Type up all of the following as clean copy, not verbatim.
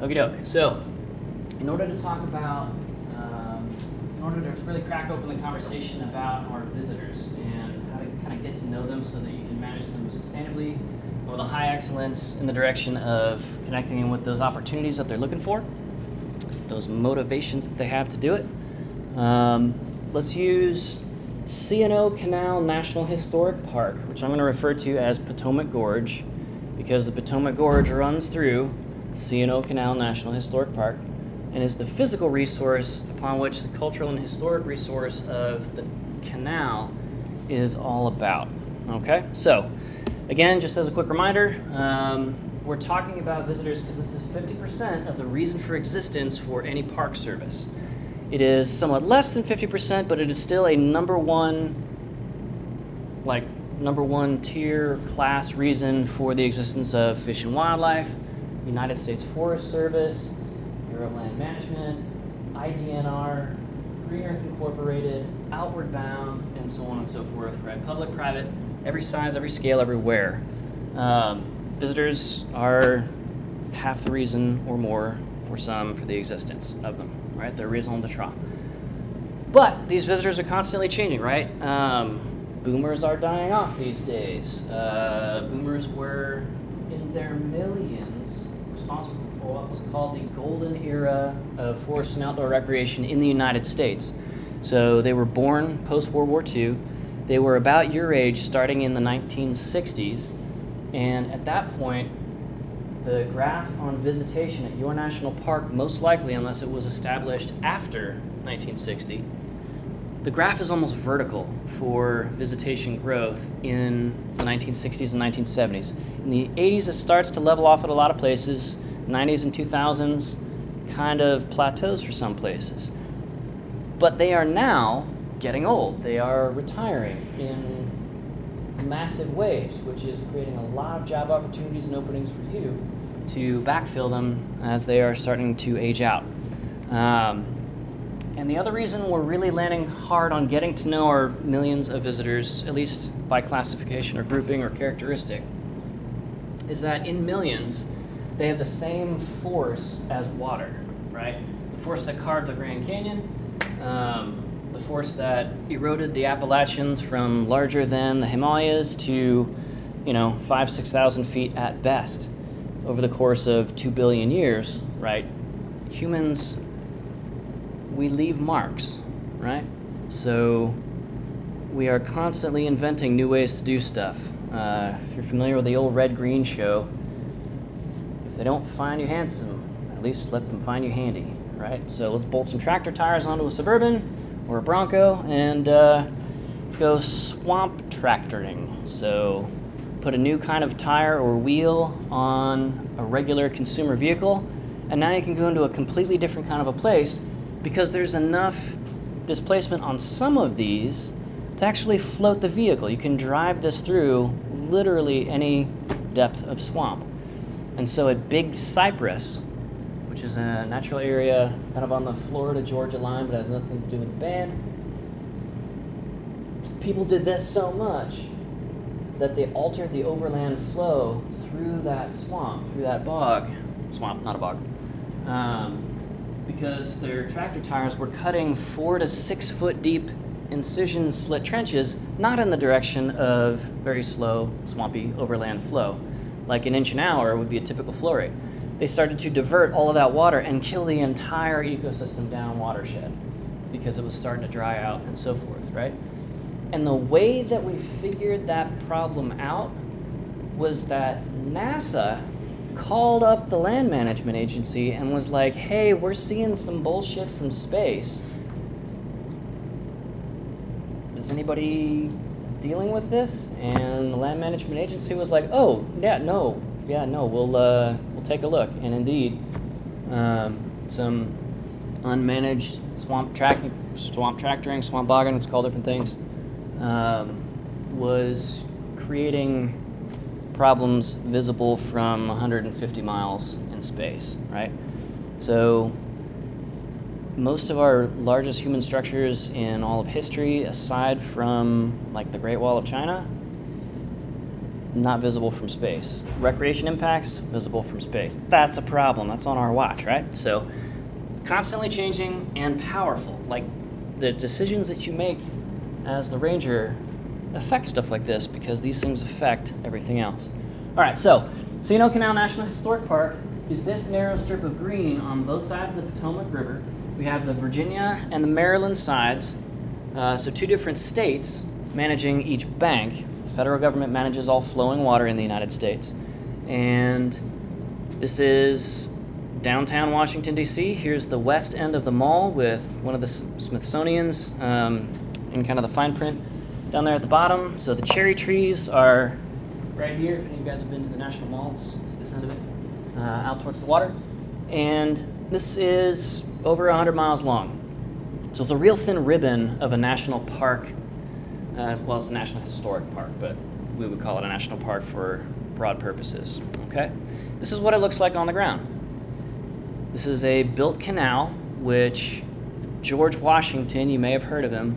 Okie doke. So, in order to talk about, in order to really crack open the conversation about our visitors and how to kind of get to know them so that you can manage them sustainably with a high excellence in the direction of connecting them with those opportunities that they're looking for, those motivations that they have to do it. Let's use Canal National Historic Park, which I'm going to refer to as Potomac Gorge, because the Potomac Gorge runs through Canal National Historic Park and is the physical resource upon which the cultural and historic resource of the canal is all about. Okay, so again, just as a quick reminder, we're talking about visitors because this is 50% of the reason for existence for any park service. It is somewhat less than 50%, but it is still a number one tier class reason for the existence of Fish and Wildlife, United States Forest Service, Bureau of Land Management, IDNR, Green Earth Incorporated, Outward Bound, and so on and so forth, right? Public, private, every size, every scale, everywhere. Visitors are half the reason or more for the existence of them, right? They're raison d'etre. But these visitors are constantly changing, right? Boomers are dying off these days. Boomers were, in their millions, responsible for what was called the golden era of forest and outdoor recreation in the United States. So they were born post-World War II. They were about your age starting in the 1960s. And at that point, the graph on visitation at your national park, most likely, unless it was established after 1960, the graph is almost vertical for visitation growth in the 1960s and 1970s. In the 80s, it starts to level off at a lot of places. 90s and 2000s kind of plateaus for some places. But they are now getting old. They are retiring in massive waves, which is creating a lot of job opportunities and openings for you to backfill them as they are starting to age out. And the other reason we're really landing hard on getting to know our millions of visitors, at least by classification or grouping or characteristic, is that in millions, they have the same force as water, right? The force that carved the Grand Canyon, the force that eroded the Appalachians from larger than the Himalayas to, 5,000-6,000 feet at best over the course of 2 billion years, right? Humans, we leave marks, right? So we are constantly inventing new ways to do stuff. If you're familiar with the old Red-Green show, if they don't find you handsome, at least let them find you handy, right? So let's bolt some tractor tires onto a Suburban or a Bronco and go swamp tractoring. So put a new kind of tire or wheel on a regular consumer vehicle, and now you can go into a completely different kind of a place because there's enough displacement on some of these to actually float the vehicle. You can drive this through literally any depth of swamp. And so at Big Cypress, which is a natural area kind of on the Florida-Georgia line, but has nothing to do with the band, people did this so much that they altered the overland flow through that swamp, through that bog. Swamp, not a bog. Because their tractor tires were cutting 4 to 6 foot deep incision slit trenches, not in the direction of very slow, swampy overland flow. Like an inch an hour would be a typical flow rate. They started to divert all of that water and kill the entire ecosystem down watershed because it was starting to dry out and so forth, right? And the way that we figured that problem out was that NASA called up the Land Management Agency and was like, hey, we're seeing some bullshit from space. Is anybody dealing with this? And the Land Management Agency was like, oh, no, we'll take a look. And indeed, some unmanaged swamp tractoring, swamp bogging, it's called different things, was creating problems visible from 150 miles in space, right? So most of our largest human structures in all of history, aside from like the Great Wall of China, not visible from space. Recreation impacts, visible from space. That's a problem. That's on our watch, right? So constantly changing and powerful. Like the decisions that you make as the ranger affect stuff like this because these things affect everything else. All right, so Canal National Historic Park is this narrow strip of green on both sides of the Potomac River. We have the Virginia and the Maryland sides, so two different states managing each bank. The federal government manages all flowing water in the United States. And this is downtown Washington, D.C. Here's the west end of the mall with one of the Smithsonian's in kind of the fine print down there at the bottom. So the cherry trees are right here. If any of you guys have been to the National Malls, it's this end of it, out towards the water. And this is over 100 miles long. So it's a real thin ribbon of a national park, as well as a National Historic Park, but we would call it a national park for broad purposes, okay? This is what it looks like on the ground. This is a built canal, which George Washington, you may have heard of him,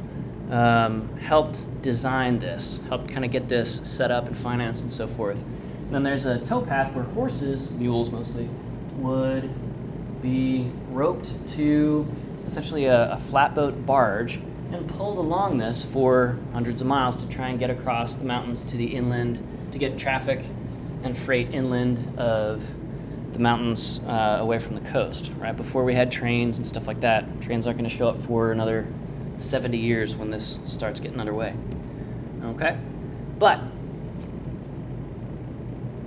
helped design this, helped kind of get this set up and financed and so forth. And then there's a towpath where horses, mules mostly, would be roped to essentially a flatboat barge and pulled along this for hundreds of miles to try and get across the mountains to the inland, to get traffic and freight inland of the mountains away from the coast, right? Before we had trains and stuff like that. Trains aren't going to show up for another 70 years when this starts getting underway, okay? But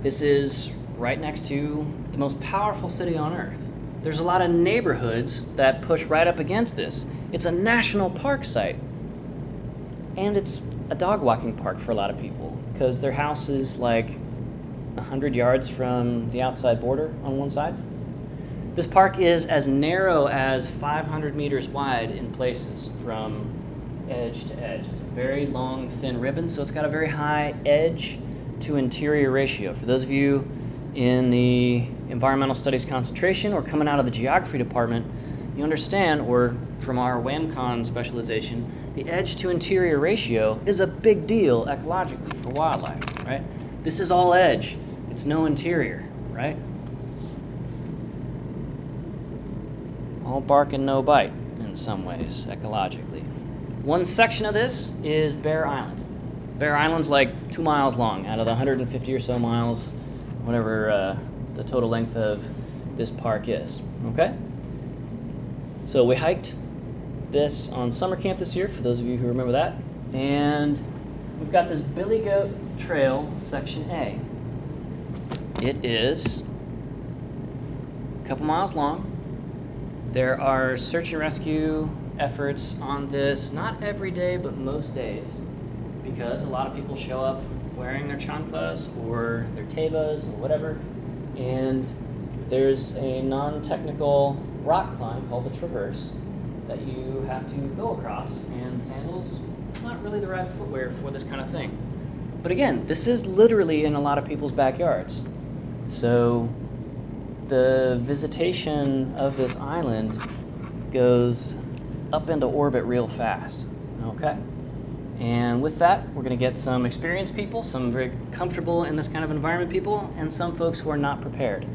this is right next to the most powerful city on Earth. There's a lot of neighborhoods that push right up against this. It's a national park site. And it's a dog walking park for a lot of people because their house is like 100 yards from the outside border on one side. This park is as narrow as 500 meters wide in places from edge to edge. It's a very long, thin ribbon, so it's got a very high edge to interior ratio. For those of you in the environmental studies concentration or coming out of the geography department, you understand, or from our WAMCON specialization, the edge to interior ratio is a big deal ecologically for wildlife, right? This is all edge. It's no interior, right? All bark and no bite in some ways, ecologically. One section of this is Bear Island. Bear Island's like 2 miles long out of the 150 or so miles, whatever the total length of this park is, okay? So we hiked this on summer camp this year, for those of you who remember that, and we've got this Billy Goat Trail, Section A. It is a couple miles long. There are search and rescue efforts on this, not every day, but most days, because a lot of people show up wearing their chanclas or their tevas or whatever, and there's a non-technical rock climb called the Traverse that you have to go across, and sandals not really the right footwear for this kind of thing. But again, this is literally in a lot of people's backyards. So the visitation of this island goes up into orbit real fast, okay? And with that, we're going to get some experienced people, some very comfortable in this kind of environment people, and some folks who are not prepared.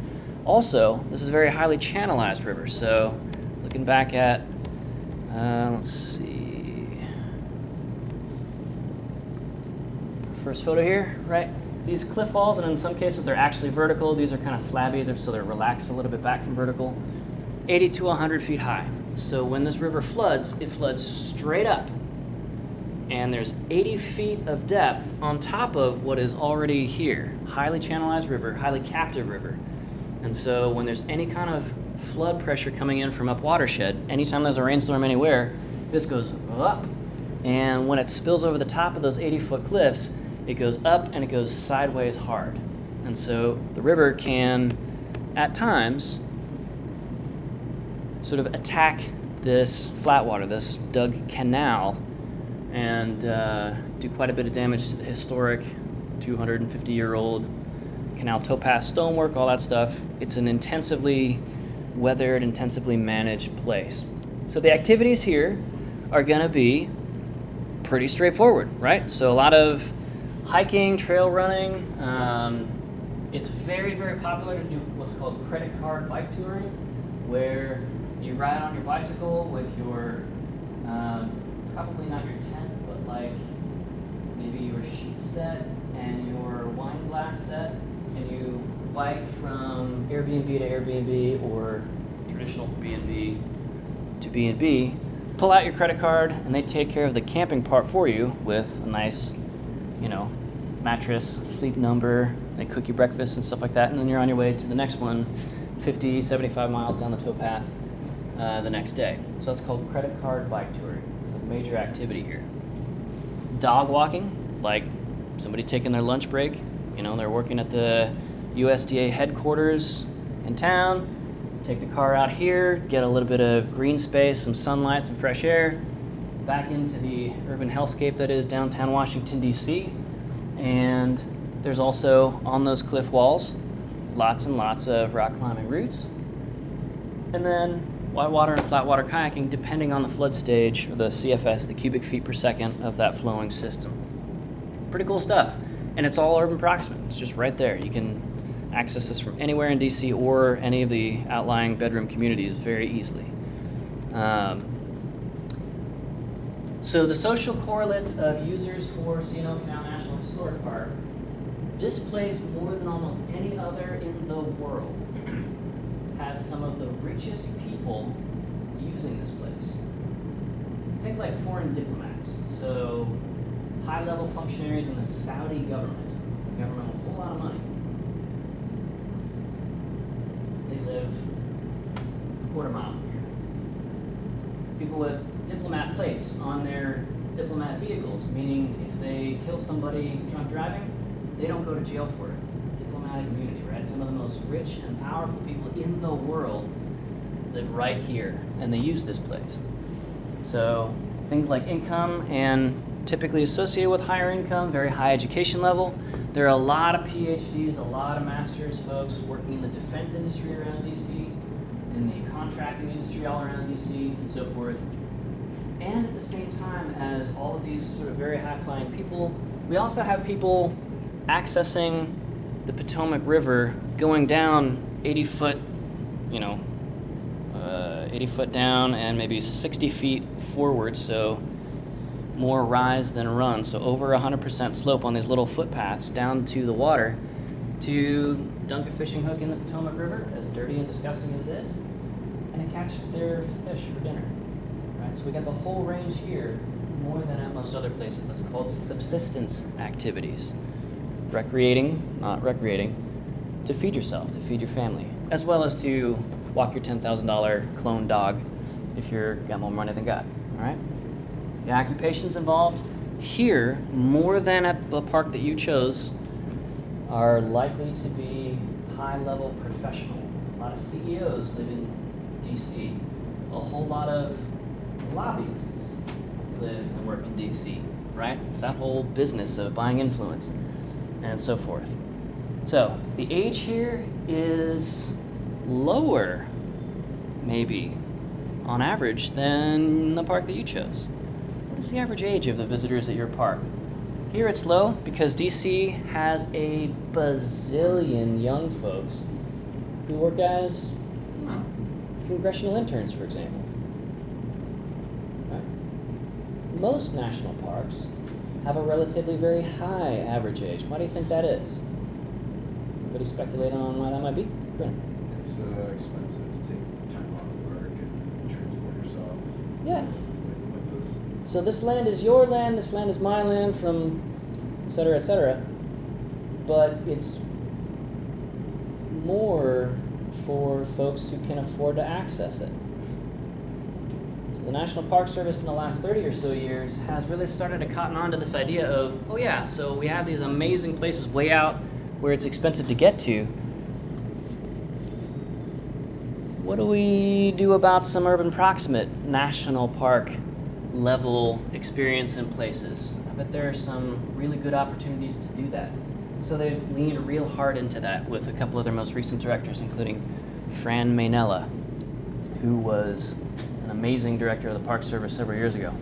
Also, this is a very highly channelized river, so looking back at, let's see, first photo here, right? These cliff walls, and in some cases they're actually vertical. These are kind of slabby, so they're relaxed a little bit back from vertical. 80 to 100 feet high. So when this river floods, it floods straight up. And there's 80 feet of depth on top of what is already here. Highly channelized river, highly captive river. And so when there's any kind of flood pressure coming in from up watershed, anytime there's a rainstorm anywhere, this goes up. And when it spills over the top of those 80-foot cliffs, it goes up and it goes sideways hard. And so the river can, at times, sort of attack this flat water, this dug canal, and do quite a bit of damage to the historic 250-year-old canal towpath stonework, all that stuff. It's an intensively weathered, intensively managed place. So the activities here are going to be pretty straightforward, right? So a lot of hiking, trail running. It's very, very popular to do what's called credit card bike touring, where you ride on your bicycle with your, probably not your tent, but like maybe your sheet set and your wine glass set, and you bike from Airbnb to Airbnb or traditional B&B to B&B, pull out your credit card, and they take care of the camping part for you with a nice, mattress, sleep number, they cook you breakfast and stuff like that, and then you're on your way to the next one, 50, 75 miles down the towpath the next day. So that's called credit card bike touring. It's a major activity here. Dog walking, like somebody taking their lunch break, they're working at the USDA headquarters in town, take the car out here, get a little bit of green space, some sunlight, some fresh air, back into the urban hellscape that is downtown Washington, D.C. And there's also, on those cliff walls, lots and lots of rock climbing routes. And then whitewater and flatwater kayaking, depending on the flood stage, or the CFS, the cubic feet per second of that flowing system. Pretty cool stuff. And it's all urban proximate. It's just right there. You can access this from anywhere in DC or any of the outlying bedroom communities very easily. So the social correlates of users for C&O Canal National Historic Park, this place, more than almost any other in the world, has some of the richest people using this place. Think like foreign diplomats. So high-level functionaries in the Saudi government. The government with a whole lot of money. They live a quarter mile from here. People with diplomat plates on their diplomat vehicles, meaning if they kill somebody drunk driving, they don't go to jail for it. Diplomatic immunity, right? Some of the most rich and powerful people in the world live right here, and they use this place. So things like income and typically associated with higher income, very high education level. There are a lot of PhDs, a lot of master's folks working in the defense industry around DC, in the contracting industry all around DC, and so forth. And at the same time as all of these sort of very high-flying people, we also have people accessing the Potomac River, going down 80 foot, 80 foot down and maybe 60 feet forward, so more rise than run, so over 100% slope on these little footpaths down to the water to dunk a fishing hook in the Potomac River, as dirty and disgusting as it is, and to catch their fish for dinner. Right? So we got the whole range here, more than at most other places. That's called subsistence activities. Not recreating, to feed yourself, to feed your family, as well as to walk your $10,000 clone dog if you're got more money than God. All right? The occupations involved here, more than at the park that you chose, are likely to be high-level professional. A lot of CEOs live in DC. A whole lot of lobbyists live and work in DC, right? It's that whole business of buying influence and so forth. So the age here is lower, maybe, on average, than the park that you chose. What is the average age of the visitors at your park? Here it's low because DC has a bazillion young folks who work as congressional interns, for example. Right? Most national parks have a relatively very high average age. Why do you think that is? Anybody speculate on why that might be? Brent? It's expensive to take time off work and transport yourself. Yeah. Places like this. So this land is your land, this land is my land, from et cetera, but it's more for folks who can afford to access it. So the National Park Service in the last 30 or so years has really started to cotton on to this idea of, oh yeah, so we have these amazing places way out where it's expensive to get to. What do we do about some urban proximate national park level experience in places? I bet there are some really good opportunities to do that. So they've leaned real hard into that with a couple of their most recent directors, including Fran Maynella, who was an amazing director of the Park Service several years ago.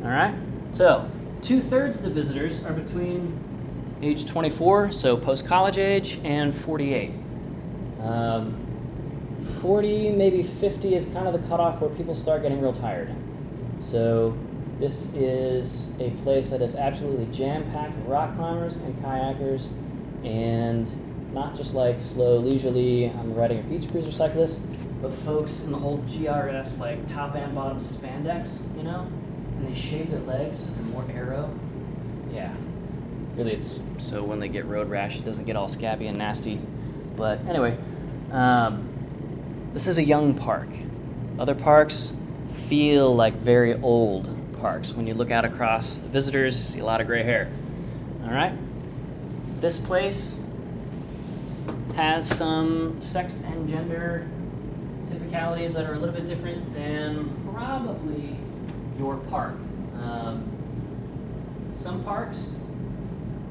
All right? So 2/3 of the visitors are between age 24, so post-college age, and 48. 40, maybe 50 is kind of the cutoff where people start getting real tired. So this is a place that is absolutely jam-packed with rock climbers and kayakers, and not just like slow, leisurely, I'm riding a beach cruiser cyclist, but folks in the whole GRS, like top and bottom spandex, you know? And they shave their legs and more aero. Yeah. Really, it's so when they get road rash, it doesn't get all scabby and nasty. But anyway, this is a young park. Other parks feel like very old parks. When you look out across the visitors, you see a lot of gray hair. All right? This place has some sex and gender typicalities that are a little bit different than probably your park. Some parks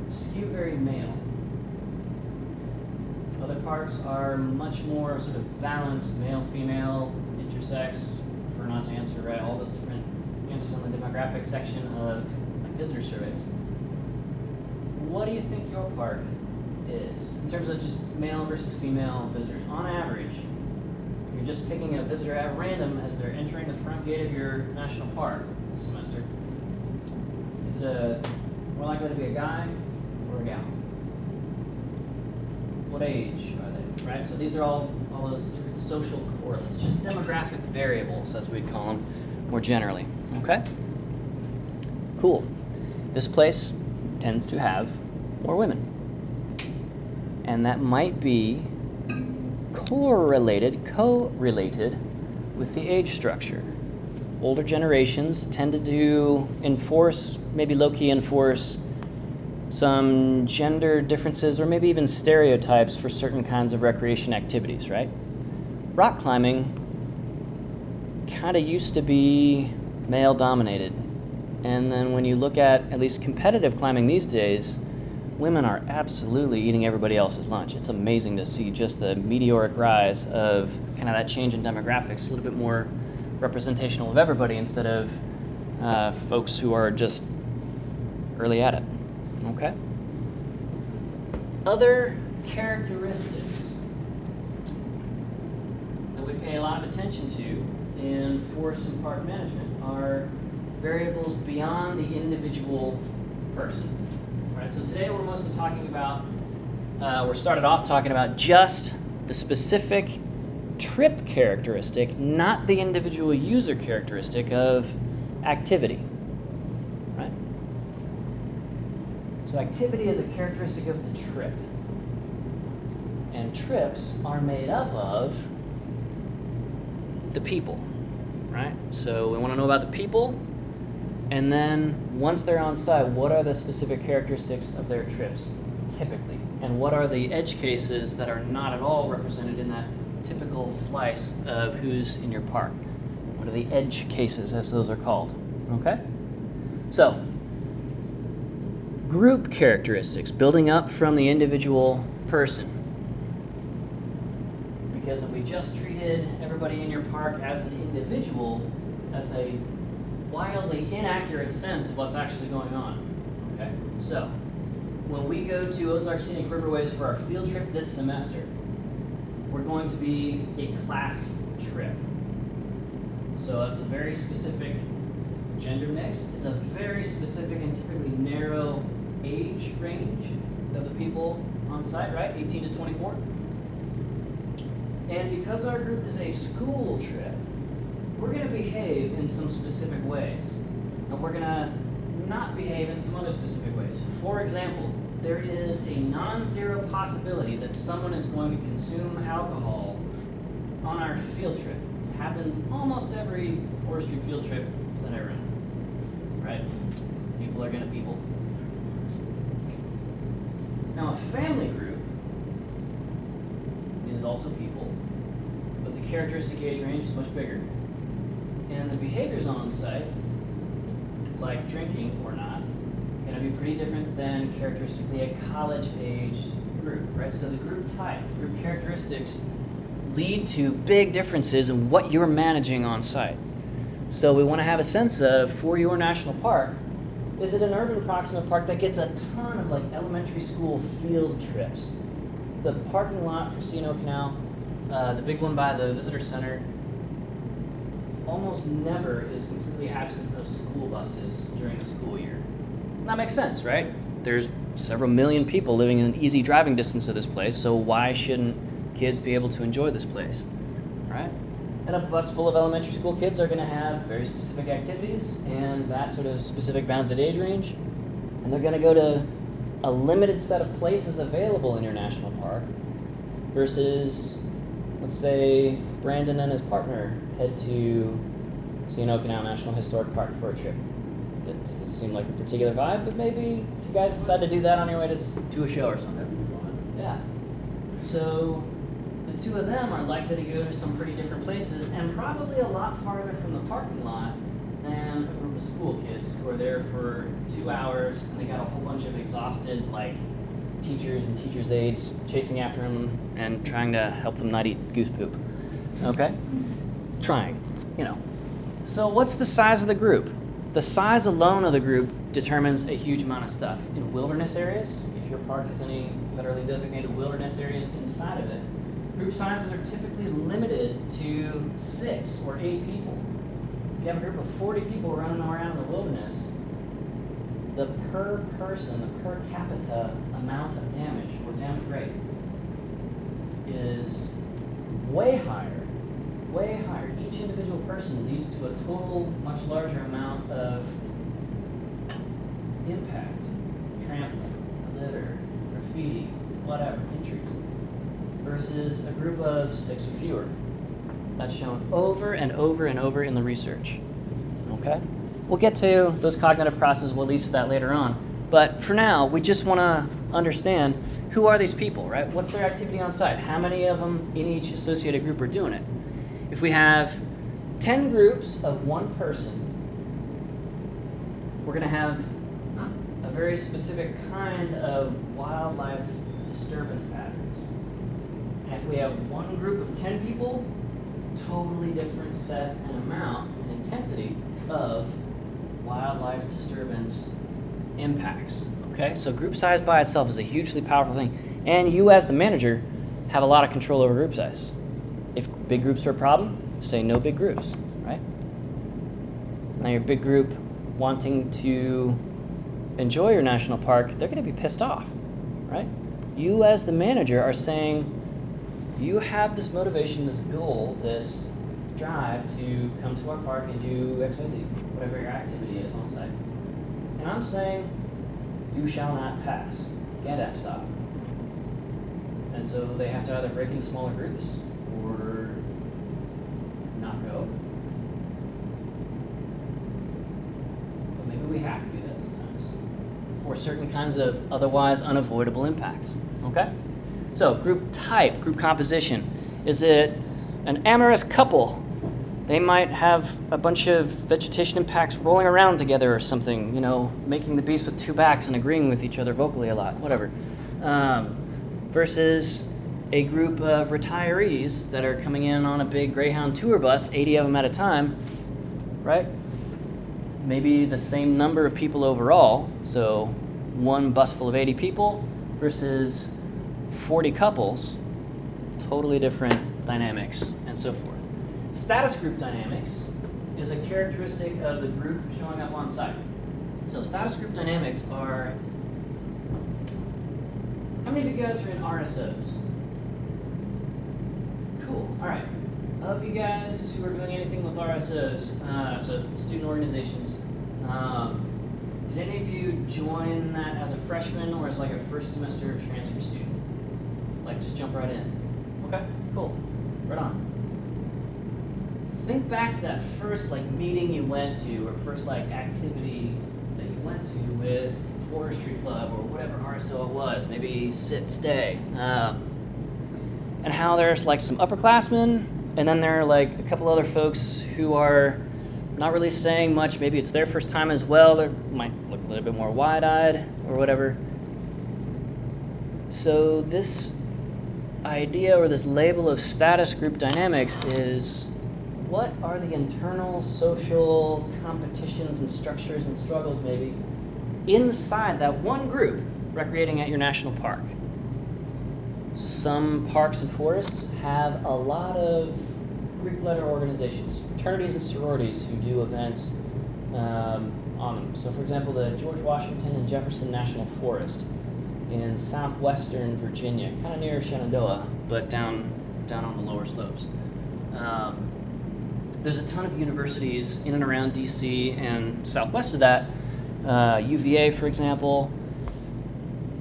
skew very male. Other parks are much more sort of balanced, male, female, intersex, prefer not to answer right all those different answers on the demographic section of visitor surveys. What do you think your park is in terms of just male versus female visitors? On average, if you're just picking a visitor at random as they're entering the front gate of your national park this semester, is it more likely to be a guy or a gal? What age are they, right? So these are all those different social correlates, just demographic variables, as we'd call them more generally, okay? Cool. This place tends to have more women. And that might be correlated with the age structure. Older generations tended to enforce, maybe low-key enforce, some gender differences or maybe even stereotypes for certain kinds of recreation activities, right? Rock climbing kind of used to be male-dominated. And then when you look at least competitive climbing these days, women are absolutely eating everybody else's lunch. It's amazing to see just the meteoric rise of kind of that change in demographics, a little bit more representational of everybody instead of folks who are just early at it. Okay? Other characteristics that we pay a lot of attention to in forest and park management are variables beyond the individual person. Right, so today we're mostly talking about, we're started off talking about just the specific trip characteristic, not the individual user characteristic of activity. Right? So activity is a characteristic of the trip. And trips are made up of the people. Right? So we want to know about the people. And then once they're on site, what are the specific characteristics of their trips typically? And what are the edge cases that are not at all represented in that typical slice of who's in your park? What are the edge cases, as those are called? Okay? So, group characteristics, building up from the individual person. Because if we just treated everybody in your park as an individual, that's a wildly inaccurate sense of what's actually going on. Okay? So, when we go to Ozark Scenic Riverways for our field trip this semester, we're going to be a class trip. So that's a very specific gender mix. It's a very specific and typically narrow age range of the people on site, right? 18 to 24. And because our group is a school trip, we're going to behave in some specific ways. And we're going to not behave in some other specific ways. For example, there is a non-zero possibility that someone is going to consume alcohol on our field trip. It happens almost every forestry field trip that I run. Right? People are going to people. Now, a family group is also people, but the characteristic age range is much bigger. And the behaviors on site, like drinking or not, going to be pretty different than characteristically a college-aged group, right? So the group type, group characteristics lead to big differences in what you're managing on site. So we want to have a sense of, for your national park, is it an urban proximate park that gets a ton of like elementary school field trips? The parking lot for C&O Canal, the big one by the visitor center, almost never is completely absent of school buses during the school year. And that makes sense, right? There's several million people living in easy driving distance of this place, so why shouldn't kids be able to enjoy this place, right? And a bus full of elementary school kids are going to have very specific activities and that sort of specific bounded age range, and they're going to go to a limited set of places available in your national park versus, let's say, Brandon and his partner head to C&O Canal National Historic Park for a trip. That doesn't seem like a particular vibe, but maybe you guys decide to do that on your way to a show or something. That'd be fun. Yeah. So the two of them are likely to go to some pretty different places and probably a lot farther from the parking lot than a group of school kids who are there for 2 hours and they got a whole bunch of exhausted like teachers and teachers' aides chasing after them and trying to help them not eat goose poop. Okay? Trying, you know. So what's the size of the group? The size alone of the group determines a huge amount of stuff. In wilderness areas, if your park has any federally designated wilderness areas inside of it, group sizes are typically limited to 6 or 8 people. If you have a group of 40 people running around in the wilderness, the per person, the per capita amount of damage or damage rate is way higher, way higher. Each individual person leads to a total much larger amount of impact, trampling, litter, graffiti, whatever, injuries, versus a group of 6 or fewer. That's shown over and over and over in the research. Okay? We'll get to those cognitive processes, we'll lead to that later on. But for now, we just want to understand who are these people, right? What's their activity on site? How many of them in each associated group are doing it? If we have 10 groups of one person, we're going to have a very specific kind of wildlife disturbance patterns. And if we have one group of 10 people, totally different set and amount and intensity of wildlife disturbance impacts. Okay, so group size by itself is a hugely powerful thing, and you as the manager have a lot of control over group size. If big groups are a problem, say no big groups, right? Now your big group wanting to enjoy your national park, they're going to be pissed off, right? You as the manager are saying, you have this motivation, this goal, this drive to come to our park and do XYZ, whatever your activity is on site. And I'm saying, you shall not pass. Gandalf stop. And so they have to either break into smaller groups or not go. But maybe we have to do that sometimes for certain kinds of otherwise unavoidable impacts. Okay? So, group type, group composition. Is it an amorous couple? They might have a bunch of vegetation impacts rolling around together or something, you know, making the beast with 2 backs and agreeing with each other vocally a lot, whatever. Versus a group of retirees that are coming in on a big Greyhound tour bus, 80 of them at a time, right? Maybe the same number of people overall, so one bus full of 80 people versus 40 couples, totally different dynamics, and so forth. Status group dynamics is a characteristic of the group showing up on site. So status group dynamics are, how many of you guys are in RSOs? Cool, all right. Of you guys who are doing anything with RSOs, so student organizations, did any of you join that as a freshman or as like a first semester transfer student? Like just jump right in. Okay, cool, right on. Think back to that first like meeting you went to or first like activity that you went to with forestry club or whatever RSO it was, maybe sit, stay. And how there's like some upperclassmen and then there are like a couple other folks who are not really saying much. Maybe it's their first time as well. They might look a little bit more wide-eyed or whatever. So this idea or this label of status group dynamics is what are the internal social competitions and structures and struggles maybe inside that one group recreating at your national park. Some parks and forests have a lot of Greek letter organizations, fraternities and sororities who do events on them. So for example, the George Washington and Jefferson National Forest in southwestern Virginia, kind of near Shenandoah, but down on the lower slopes. There's a ton of universities in and around DC and southwest of that, UVA, for example,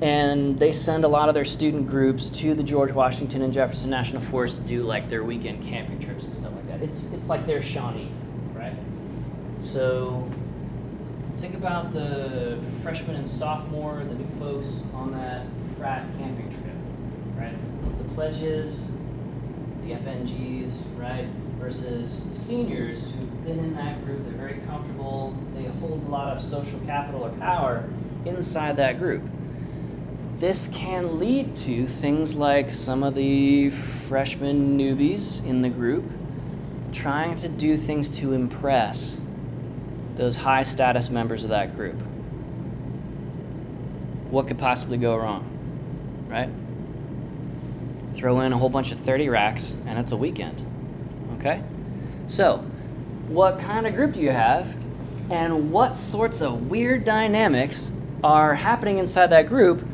and they send a lot of their student groups to the George Washington and Jefferson National Forest to do like their weekend camping trips and stuff like that. It's like their Shawnee, right? So think about the freshmen and sophomore, the new folks on that frat camping trip, right? The pledges, the FNGs, right? Versus seniors who've been in that group, they're very comfortable, they hold a lot of social capital or power inside that group. This can lead to things like some of the freshman newbies in the group trying to do things to impress those high status members of that group. What could possibly go wrong, right? Throw in a whole bunch of 30 racks and it's a weekend, okay? So, what kind of group do you have and what sorts of weird dynamics are happening inside that group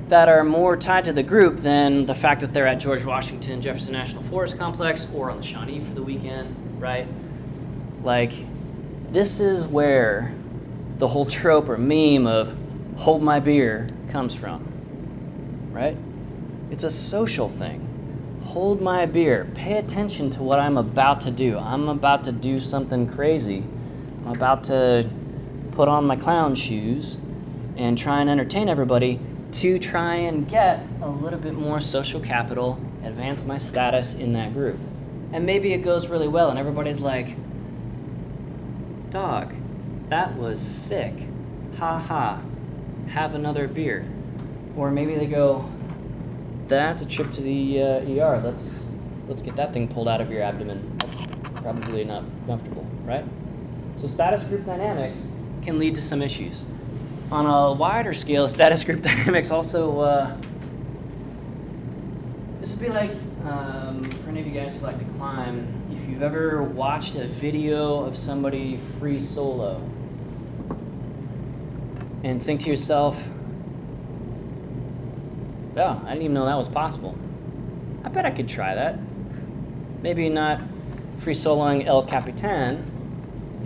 that are more tied to the group than the fact that they're at George Washington Jefferson National Forest Complex or on the Shawnee for the weekend, right? Like, this is where the whole trope or meme of hold my beer comes from, right? It's a social thing. Hold my beer. Pay attention to what I'm about to do. I'm about to do something crazy. I'm about to put on my clown shoes and try and entertain everybody to try and get a little bit more social capital, advance my status in that group. And maybe it goes really well and everybody's like, dog, that was sick. Ha ha. Have another beer. Or maybe they go, that's a trip to the ER. Let's get that thing pulled out of your abdomen. That's probably not comfortable, right? So status group dynamics can lead to some issues. On a wider scale, status group dynamics also, this would be like, for any of you guys who like to climb, if you've ever watched a video of somebody free solo and think to yourself, oh, I didn't even know that was possible. I bet I could try that. Maybe not free soloing El Capitan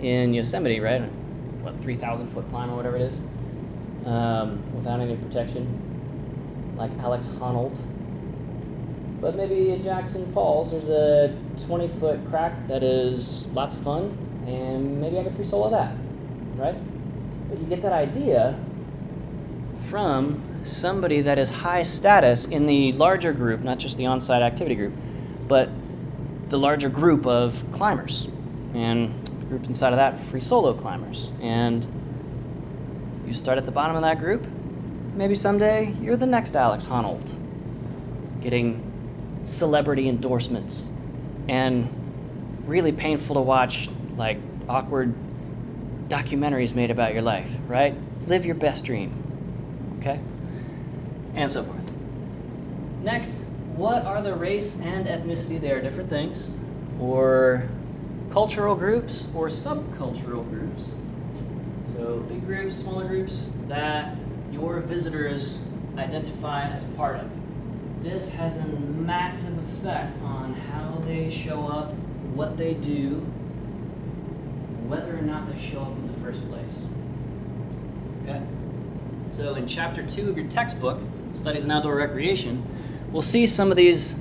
in Yosemite, right? What, 3,000 foot climb or whatever it is, without any protection, like Alex Honnold. But maybe at Jackson Falls, there's a 20-foot crack that is lots of fun, and maybe I could free solo that, right? But you get that idea from somebody that is high status in the larger group, not just the on-site activity group, but the larger group of climbers, and the group inside of that, free solo climbers. And you start at the bottom of that group, maybe someday you're the next Alex Honnold, getting celebrity endorsements, and really painful to watch, like awkward documentaries made about your life, right? Live your best dream, okay? And so forth. Next, what are the race and ethnicity? They are different things, or cultural groups, or subcultural groups. So big groups, smaller groups that your visitors identify as part of. This has a massive effect on how they show up, what they do, whether or not they show up in the first place. Okay? So in chapter 2 of your textbook, Studies in Outdoor Recreation, we'll see some of these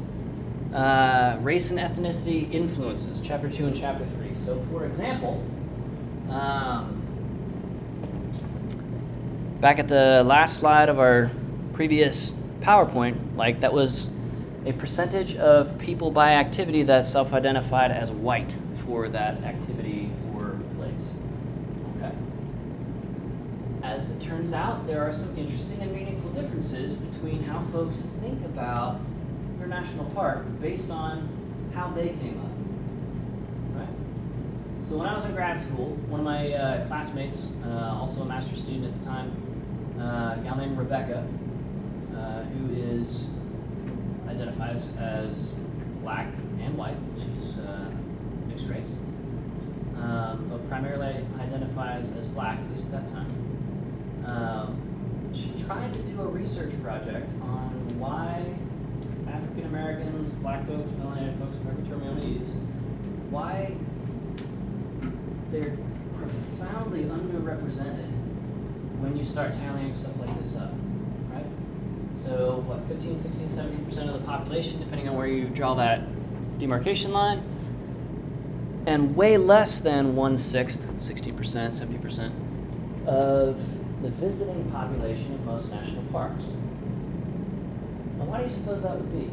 race and ethnicity influences, chapter 2 and chapter 3. So for example, back at the last slide of our previous PowerPoint, like that was a percentage of people by activity that self-identified as white for that activity or place. Okay. As it turns out, there are some interesting and meaningful differences between how folks think about your national park based on how they came up. Right? So when I was in grad school, one of my classmates, also a master's student at the time, a gal named Rebecca, who identifies as black and white. She's mixed race, but primarily identifies as black, at least at that time. She tried to do a research project on why African Americans, black folks, melanated folks, whatever term you want to use, why they're profoundly underrepresented when you start tallying stuff like this up, right? So, 15, 16, 17% of the population, depending on where you draw that demarcation line, and way less than 1/6, 60%, 70% of the visiting population of most national parks. Now, why do you suppose that would be?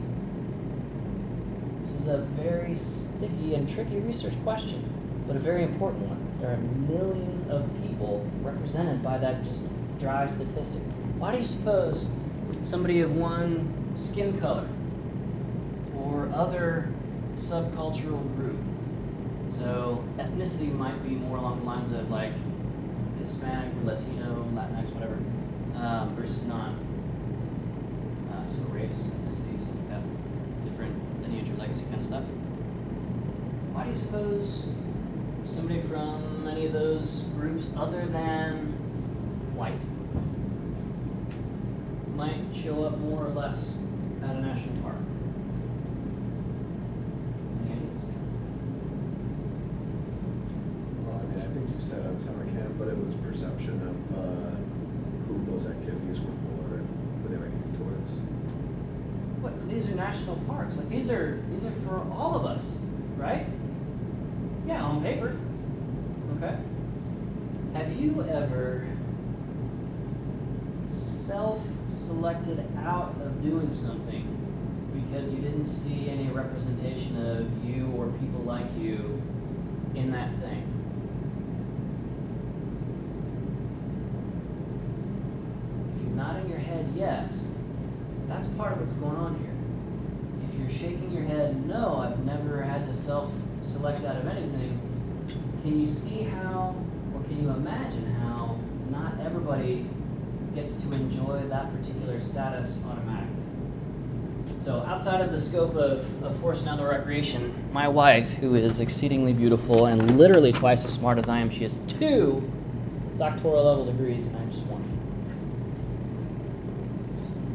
This is a very sticky and tricky research question, but a very important one. There are millions of people represented by that just dry statistic. Why do you suppose somebody of one skin color or other subcultural group, so ethnicity might be more along the lines of like Hispanic, Latino, Latinx, whatever, versus non, so race, ethnicity, stuff like that, different lineage or legacy kind of stuff. Why do you suppose somebody from any of those groups other than white might show up more or less at a national park? Any ideas? Well, I mean, I think you said on summer camp, but it was perception of who those activities were for and who they were aimed towards. What? These are national parks. Like these are for all of us, right? Yeah, on paper. Okay. Have you ever self-selected out of doing something because you didn't see any representation of you or people like you in that thing? If you're nodding your head yes, that's part of what's going on here. If you're shaking your head no, I've never had to self-select out of anything, can you see how, or can you imagine how not everybody gets to enjoy that particular status automatically? So outside of the scope of forced and outdoor recreation, my wife, who is exceedingly beautiful and literally twice as smart as I am, she has 2 doctoral level degrees and I'm just 1.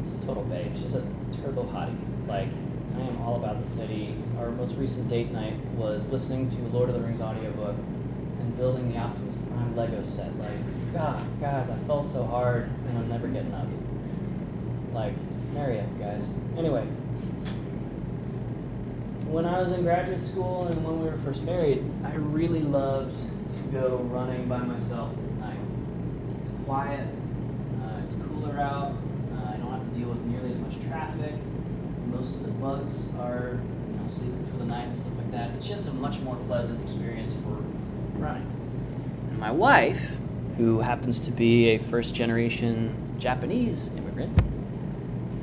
She's a total babe. She's a turbo hottie. Like, I am all about the city. Our most recent date night was listening to Lord of the Rings audiobook and building the Optimus Prime Lego set. Like, God, guys, I felt so hard and I'm never getting up. Like, marry up, guys. Anyway, when I was in graduate school and when we were first married, I really loved to go running by myself at night. It's quiet, it's cooler out, I don't have to deal with nearly as much traffic. Most of the bugs are, sleeping for the night and stuff like that. It's just a much more pleasant experience for running. And my wife, who happens to be a first-generation Japanese immigrant,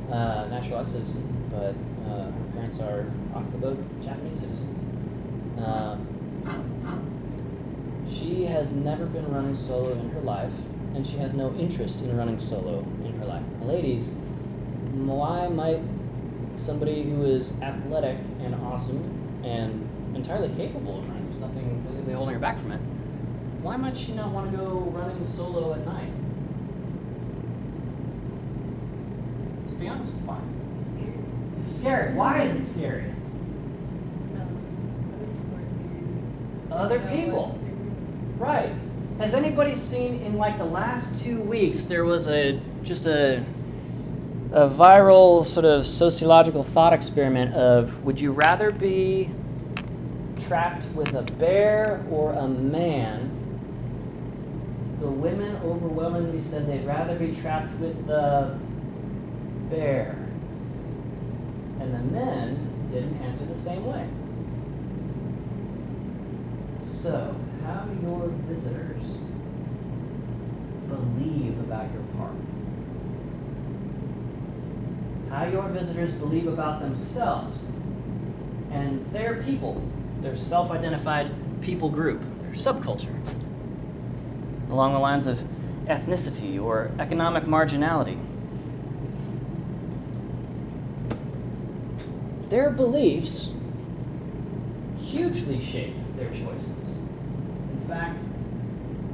naturalized citizen, but her parents are off-the-boat Japanese citizens. She has never been running solo in her life, and she has no interest in running solo in her life. Ladies, why might somebody who is athletic and awesome and entirely capable of running, there's nothing physically holding her back from it, why might she not want to go running solo at night? Let's be honest, why? It's scary. It's scary. Why is it scary? Other people are scary. Other people. Right. Has anybody seen in like the last 2 weeks there was a viral sort of sociological thought experiment of would you rather be trapped with a bear or a man? The women overwhelmingly said they'd rather be trapped with the bear. And the men didn't answer the same way. So, how do your visitors believe about your park? How your visitors believe about themselves and their people, their self-identified people group. subculture, along the lines of ethnicity or economic marginality. Their beliefs hugely shape their choices. In fact,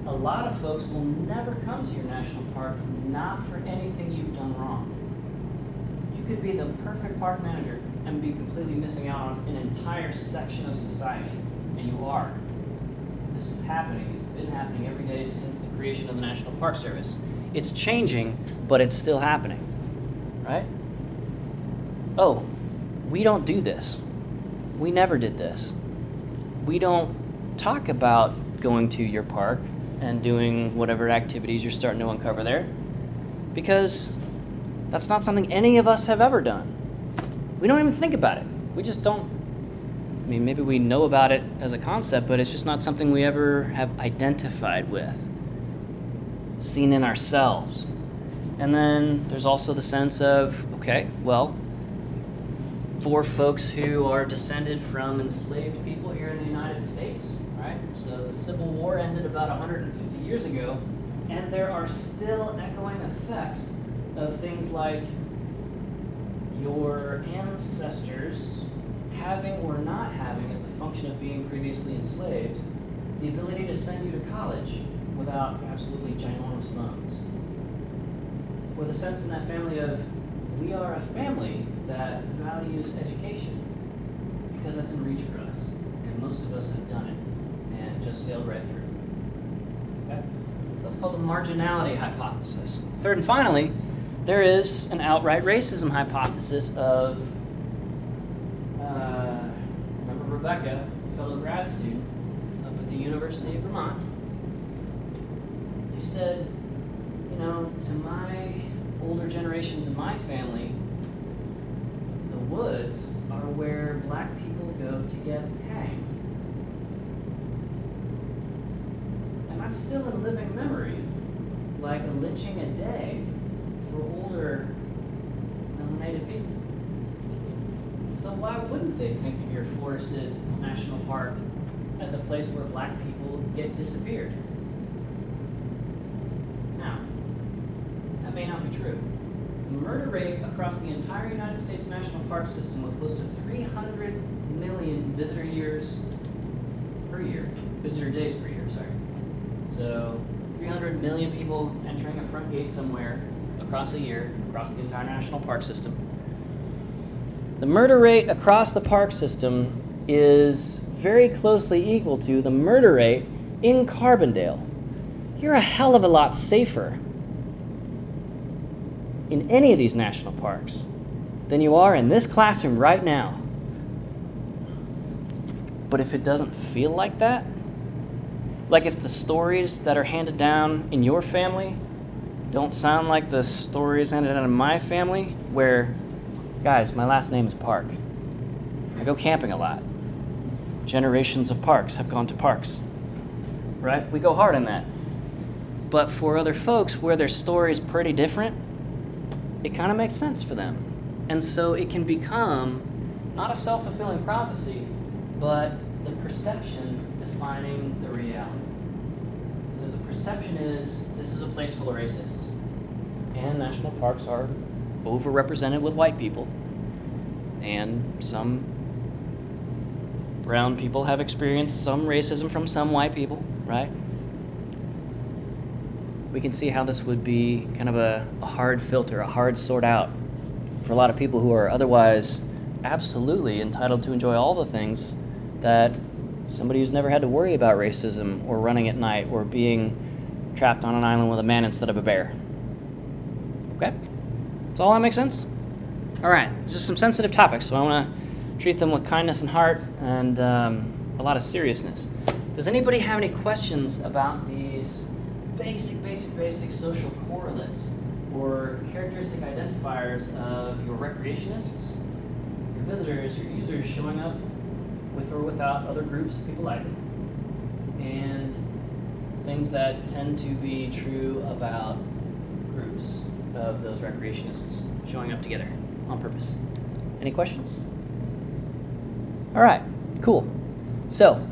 a lot of folks will never come to your national park, not for anything you've done wrong. You could be the perfect park manager and be completely missing out on an entire section of society, and you are. This is happening. It's been happening every day since the creation of the National Park Service. It's changing, but it's still happening, right? Oh, we don't do this. We never did this. We don't talk about going to your park and doing whatever activities you're starting to uncover there, because that's not something any of us have ever done. We don't even think about it. We just don't. I mean, maybe we know about it as a concept, but it's just not something we ever have identified with, seen in ourselves. And then there's also the sense of, okay, well, for folks who are descended from enslaved people here in the United States, right? So the Civil War ended about 150 years ago, and there are still echoing effects of things like your ancestors having or not having, as a function of being previously enslaved, the ability to send you to college without absolutely ginormous loans. With a sense in that family of, we are a family that values education because that's in reach for us, and most of us have done it and just sailed right through. Okay? That's called the marginality hypothesis. Third and finally, there is an outright racism hypothesis of, remember Rebecca, a fellow grad student up at the University of Vermont. She said, you know, to my older generations in my family, the woods are where black people go to get hanged. And that's still in living memory, like a lynching a day for older melanated people. So why wouldn't they think of your forested national park as a place where black people get disappeared? Now, that may not be true. The murder rate across the entire United States National Park System, with close to 300 million visitor days per year, sorry. So 300 million people entering a front gate somewhere across a year, across the entire National Park System. The murder rate across the park system is very closely equal to the murder rate in Carbondale. You're a hell of a lot safer in any of these national parks than you are in this classroom right now. But if it doesn't feel like that, like if the stories that are handed down in your family don't sound like the stories handed down in my family, where, guys, my last name is Park. I go camping a lot. Generations of parks have gone to parks, right? We go hard on that. But for other folks where their story is pretty different, it kind of makes sense for them. And so it can become not a self-fulfilling prophecy, but the perception defining the reality. Because if the perception is, this is a place full of racists, and national parks are overrepresented with white people, and some brown people have experienced some racism from some white people, right? We can see how this would be kind of a hard filter, a hard sort out for a lot of people who are otherwise absolutely entitled to enjoy all the things that somebody who's never had to worry about racism or running at night or being trapped on an island with a man instead of a bear. Okay? Does all that make sense? All right, these are some sensitive topics, so I want to treat them with kindness and heart and a lot of seriousness. Does anybody have any questions about these basic social correlates or characteristic identifiers of your recreationists, your visitors, your users showing up with or without other groups of people like it, and things that tend to be true about groups of those recreationists showing up together on purpose? Any questions? All right, cool. So,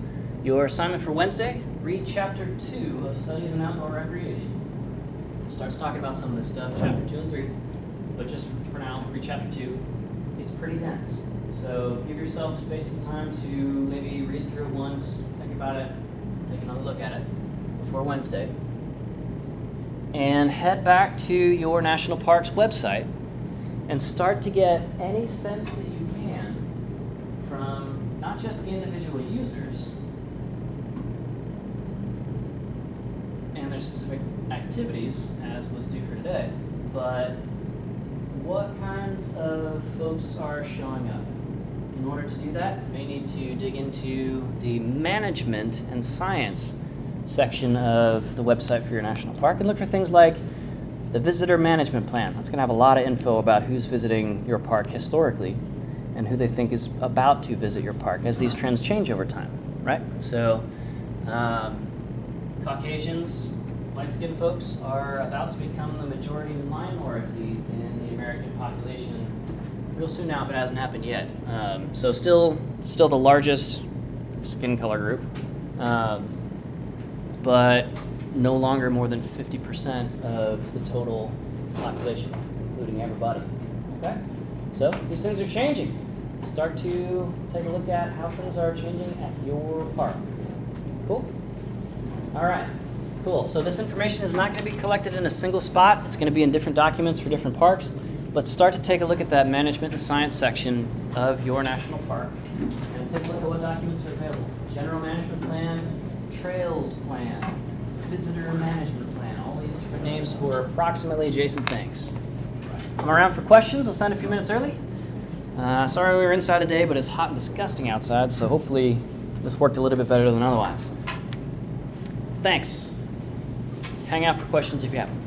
your assignment for Wednesday, read chapter 2 of Studies in Outdoor Recreation. It starts talking about some of this stuff, chapter 2 and 3, but just for now, read chapter 2. It's pretty dense. So give yourself space and time to maybe read through it once, think about it, take another look at it before Wednesday. And head back to your national park's website and start to get any sense that you can from not just the individual users and their specific activities, as was due for today, but what kinds of folks are showing up. In order to do that, you may need to dig into the management and science section of the website for your national park and look for things like the visitor management plan. That's going to have a lot of info about who's visiting your park historically and who they think is about to visit your park as these trends change over time, right? So Caucasians, light-skinned folks are about to become the majority minority in the American population real soon now if it hasn't happened yet. So still the largest skin color group, but no longer more than 50% of the total population, including everybody. Okay? So these things are changing. Start to take a look at how things are changing at your park. Cool? All right. Cool. So this information is not going to be collected in a single spot. It's going to be in different documents for different parks. But start to take a look at that management and science section of your national park and take a look at what documents are available. General management plan, trails plan, visitor management plan, all these different names for approximately adjacent things. I'm around for questions. I'll send a few minutes early. Sorry we were inside today, but it's hot and disgusting outside, so hopefully this worked a little bit better than otherwise. Thanks. Hang out for questions if you have them.